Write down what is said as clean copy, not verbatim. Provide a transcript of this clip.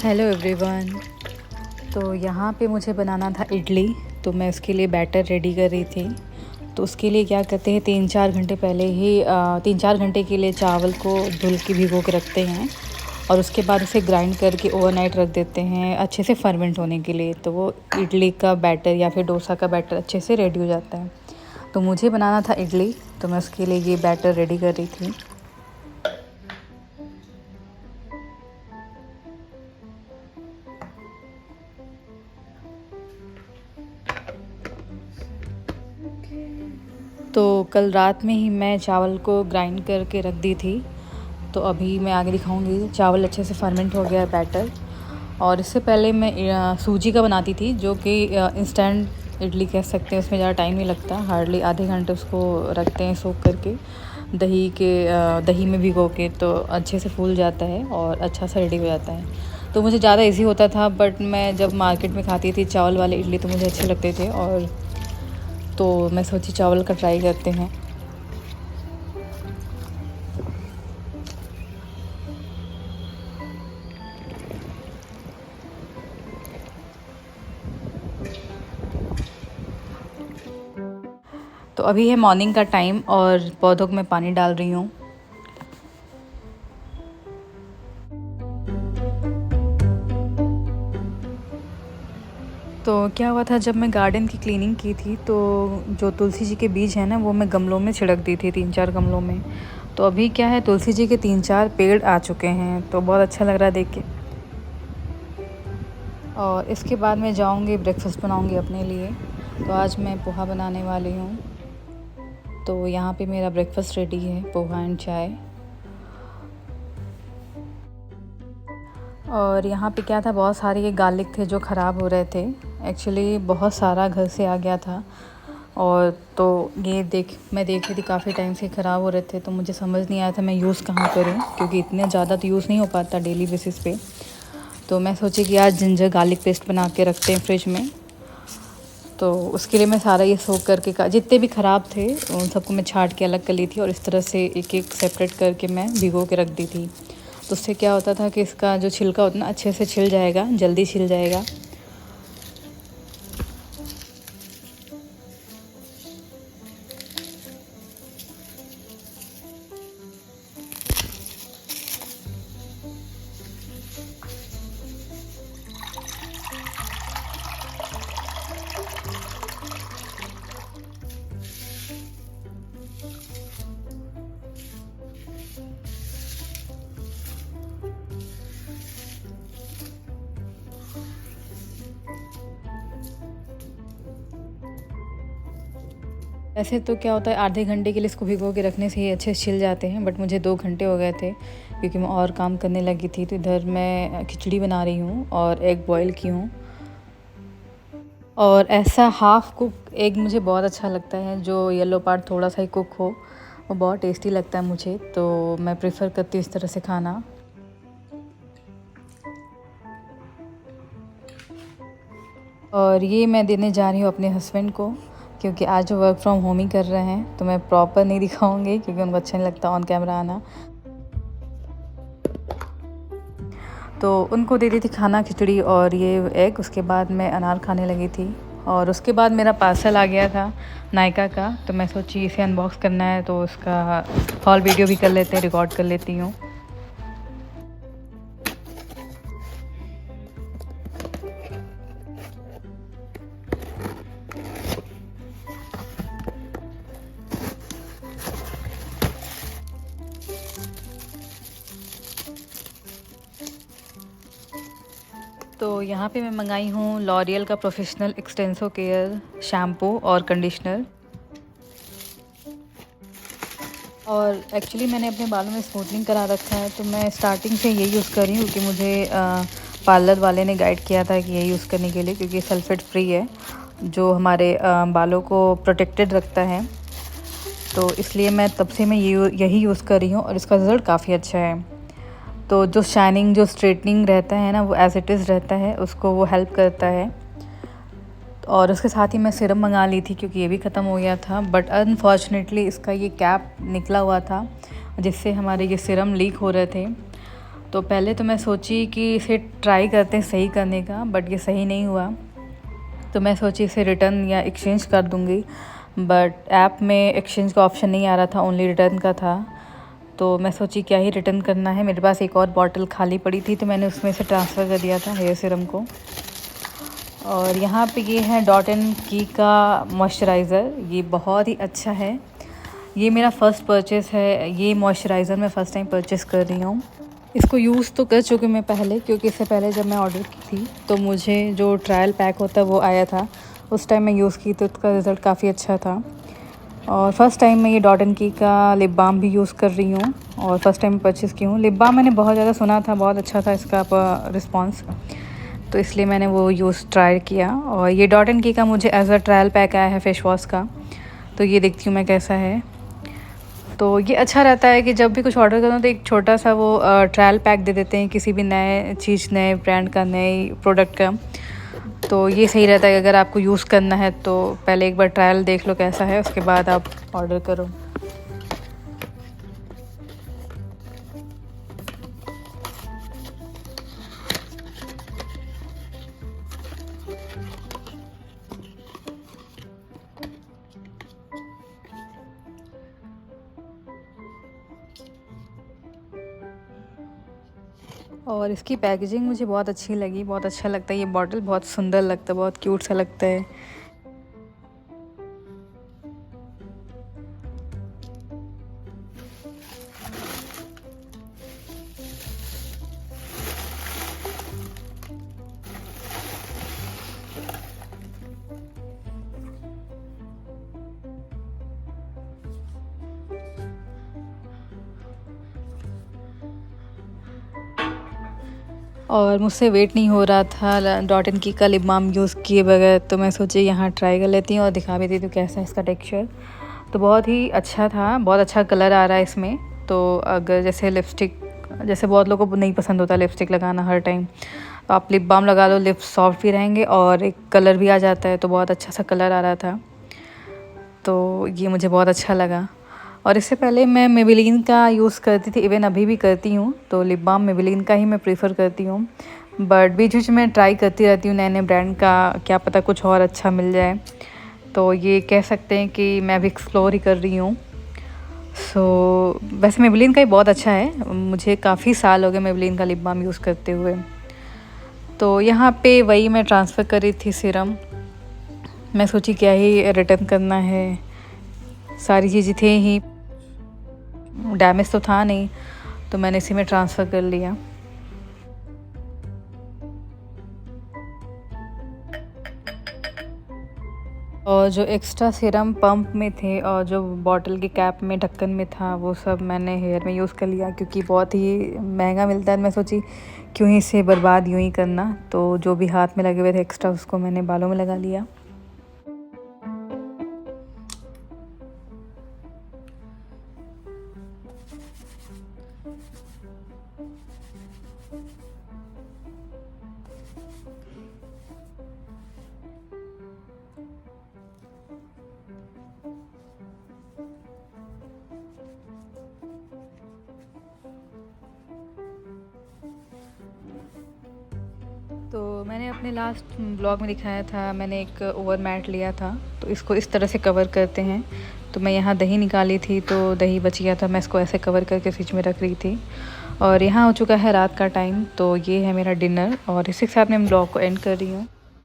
Hello everyone. तो यहाँ पे मुझे बनाना था इडली। तो मैं उसके लिए बैटर रेडी कर रही थी। तो उसके लिए क्या करते हैं, 3-4 घंटे पहले ही 3-4 घंटे के लिए चावल को धुल के भिगो के रखते हैं और उसके बाद उसे ग्राइंड करके ओवरनाइट रख देते हैं अच्छे से फर्मेंट होने के लिए। तो वो इडली का बैटर या फिर डोसा का बैटर अच्छे से रेडी हो जाता है। तो मुझे बनाना था इडली, तो मैं उसके लिए ये बैटर रेडी कर रही थी। तो कल रात में ही मैं चावल को ग्राइंड करके रख दी थी। तो अभी मैं आगे दिखाऊंगी। चावल अच्छे से फर्मेंट हो गया है बैटर। और इससे पहले मैं सूजी का बनाती थी, जो कि इंस्टेंट इडली कह सकते हैं। उसमें ज़्यादा टाइम नहीं लगता, हार्डली आधे घंटे उसको रखते हैं सोख करके दही में भिगो के, तो अच्छे से फूल जाता है और अच्छा सा रेडी हो जाता है। तो मुझे ज़्यादा इजी होता था, बट मैं जब मार्केट में खाती थी चावल वाले इडली तो मुझे अच्छे लगते थे, और तो मैं सोची चावल का ट्राई करते हैं। तो अभी है मॉर्निंग का टाइम और पौधों को मैं पानी डाल रही हूँ। तो क्या हुआ था, जब मैं गार्डन की क्लीनिंग की थी तो जो तुलसी जी के बीज हैं ना, वो मैं गमलों में छिड़क दी थी, 3-4 गमलों में। तो अभी क्या है, तुलसी जी के 3-4 पेड़ आ चुके हैं, तो बहुत अच्छा लग रहा है देख के। और इसके बाद मैं जाऊंगी ब्रेकफास्ट बनाऊंगी अपने लिए। तो आज मैं पोहा बनाने वाली हूँ। तो यहाँ पे मेरा ब्रेकफास्ट रेडी है, पोहा एंड चाय। और यहाँ पे क्या था, बहुत सारे ये गार्लिक थे जो ख़राब हो रहे थे। एक्चुअली बहुत सारा घर से आ गया था, और तो ये मैं देख रही थी काफ़ी टाइम से ख़राब हो रहे थे। तो मुझे समझ नहीं आया था मैं यूज़ कहाँ करूँ, क्योंकि इतने ज़्यादा तो यूज़ नहीं हो पाता डेली बेसिस पे। तो मैं सोची कि आज जिंजर गार्लिक पेस्ट बना के रखते हैं फ्रिज में। तो उसके लिए मैं सारा ये सोख करके जितने भी ख़राब थे उन सबको मैं छांट के अलग कर ली थी, और इस तरह से एक एक सेपरेट करके मैं भिगो के रख दी थी। तो उससे क्या होता था कि इसका जो छिलका होता ना, अच्छे से छिल जाएगा, जल्दी छिल जाएगा। वैसे तो क्या होता है, आधे घंटे के लिए इसको भिगो के रखने से ही अच्छे से छिल जाते हैं, बट मुझे 2 घंटे हो गए थे, क्योंकि मैं और काम करने लगी थी। तो इधर मैं खिचड़ी बना रही हूँ और एग बॉईल की हूँ। और ऐसा हाफ़ कुक एग मुझे बहुत अच्छा लगता है, जो येलो पार्ट थोड़ा सा ही कुक हो, वो बहुत टेस्टी लगता है मुझे। तो मैं प्रेफर करती हूँ इस तरह से खाना। और ये मैं देने जा रही हूँ अपने हस्बैंड को, क्योंकि आज वो वर्क फ्रॉम होम ही कर रहे हैं। तो मैं प्रॉपर नहीं दिखाऊंगी, क्योंकि उनको अच्छा नहीं लगता ऑन कैमरा आना। तो उनको दे दी थी खाना, खिचड़ी और ये एग। उसके बाद मैं अनार खाने लगी थी, और उसके बाद मेरा पार्सल आ गया था नायका का। तो मैं सोची इसे अनबॉक्स करना है, तो उसका हॉल वीडियो भी कर लेते हैं, रिकॉर्ड कर लेती हूँ। तो यहाँ पे मैं मंगाई हूँ लॉरियल का प्रोफेशनल एक्सटेंसो केयर शैम्पू और कंडीशनर। और एक्चुअली मैंने अपने बालों में स्मूथनिंग करा रखा है, तो मैं स्टार्टिंग से ये यूज़ कर रही हूँ, क्योंकि मुझे पार्लर वाले ने गाइड किया था कि ये यूज़ करने के लिए, क्योंकि सल्फेट फ्री है, जो हमारे बालों को प्रोटेक्टेड रखता है। तो इसलिए मैं तब से मैं यही यूज़ कर रही हूँ, और इसका रिज़ल्ट काफ़ी अच्छा है। तो जो शाइनिंग, जो स्ट्रेटनिंग रहता है ना, वो एज़ इट इज़ रहता है, उसको वो हेल्प करता है। और उसके साथ ही मैं सिरम मंगा ली थी, क्योंकि ये भी ख़त्म हो गया था। बट अनफॉर्चुनेटली इसका ये कैप निकला हुआ था, जिससे हमारे ये सिरम लीक हो रहे थे। तो पहले तो मैं सोची कि इसे ट्राई करते हैं सही करने का, बट ये सही नहीं हुआ। तो मैं सोची इसे रिटर्न या एक्सचेंज कर दूँगी, बट ऐप में एक्सचेंज का ऑप्शन नहीं आ रहा था, ओनली रिटर्न का था। तो मैं सोची क्या ही रिटर्न करना है, मेरे पास एक और बॉटल खाली पड़ी थी तो मैंने उसमें से ट्रांसफ़र कर दिया था हेयर सीरम को। और यहाँ पे ये है डॉट एंड की का मॉइस्चराइज़र, ये बहुत ही अच्छा है। ये मेरा फ़र्स्ट परचेज़ है, ये मॉइस्चराइज़र मैं फ़र्स्ट टाइम परचेज़ कर रही हूँ। इसको यूज़ तो कर चुकी मैं पहले, क्योंकि इससे पहले जब मैं ऑर्डर की थी तो मुझे जो ट्रायल पैक होता है वो आया था, उस टाइम मैं यूज़ की तो उसका रिज़ल्ट काफ़ी अच्छा था। और फ़र्स्ट टाइम मैं ये डॉट एंड की का लिप बाम भी यूज़ कर रही हूँ और फ़र्स्ट टाइम परचेज़ की हूँ। लिप बाम मैंने बहुत ज़्यादा सुना था, बहुत अच्छा था इसका रिस्पॉन्स, तो इसलिए मैंने वो यूज़ ट्राई किया। और ये डॉट एंड की का मुझे एज़ अ ट्रायल पैक आया है फेस वॉश का, तो ये देखती हूँ मैं कैसा है। तो ये अच्छा रहता है कि जब भी कुछ ऑर्डर करो तो एक छोटा सा वो ट्रायल पैक दे देते हैं किसी भी नए चीज़, नए ब्रांड का, नए प्रोडक्ट का। तो ये सही रहता है कि अगर आपको यूज़ करना है तो पहले एक बार ट्रायल देख लो कैसा है, उसके बाद आप ऑर्डर करो। और इसकी पैकेजिंग मुझे बहुत अच्छी लगी, बहुत अच्छा लगता है। ये बॉटल बहुत सुंदर लगता है, बहुत क्यूट सा लगता है। और मुझसे वेट नहीं हो रहा था डॉट एंड की का लिप बाम यूज़ किए बगैर, तो मैं सोची यहाँ ट्राई कर लेती हूँ और दिखा भी देती हूँ कैसा है इसका टेक्सचर। तो बहुत ही अच्छा था, बहुत अच्छा कलर आ रहा है इसमें। तो अगर जैसे लिपस्टिक, जैसे बहुत लोगों को नहीं पसंद होता लिपस्टिक लगाना हर टाइम, तो आप लिप बाम लगा लो, लिप्स सॉफ्ट भी रहेंगे और एक कलर भी आ जाता है। तो बहुत अच्छा सा कलर आ रहा था, तो ये मुझे बहुत अच्छा लगा। और इससे पहले मैं मेबेलिन का यूज़ करती थी, इवन अभी भी करती हूँ, तो लिप बाम मेबेलिन का ही मैं प्रेफर करती हूँ। बट बीच बीच में ट्राई करती रहती हूँ नए नए ब्रांड का, क्या पता कुछ और अच्छा मिल जाए। तो ये कह सकते हैं कि मैं अभी एक्सप्लोर ही कर रही हूँ। वैसे मेबेलिन का ही बहुत अच्छा है, मुझे काफ़ी साल हो गए मेबेलिन का लिप बाम यूज़ करते हुए। तो यहाँ पे वही मैं ट्रांसफ़र कर रही थी सीरम। मैं सोची क्या ही रिटर्न करना है, सारी चीज़ें थे ही, डैमेज तो था नहीं, तो मैंने इसी में ट्रांसफ़र कर लिया। और जो एक्स्ट्रा सीरम पंप में थे और जो बॉटल के कैप में ढक्कन में था, वो सब मैंने हेयर में यूज़ कर लिया, क्योंकि बहुत ही महंगा मिलता है। मैं सोची क्यों ही इसे बर्बाद यूँ ही करना, तो जो भी हाथ में लगे हुए थे एक्स्ट्रा, उसको मैंने बालों में लगा लिया। तो मैंने अपने लास्ट ब्लॉग में दिखाया था, मैंने एक ओवर मैट लिया था, तो इसको इस तरह से कवर करते हैं। तो मैं यहाँ दही निकाली थी, तो दही बच गया था, मैं इसको ऐसे कवर करके फ्रिज में रख रही थी। और यहाँ हो चुका है रात का टाइम, तो ये है मेरा डिनर और इसी के साथ मैं ब्लॉग को एंड कर रही हूँ।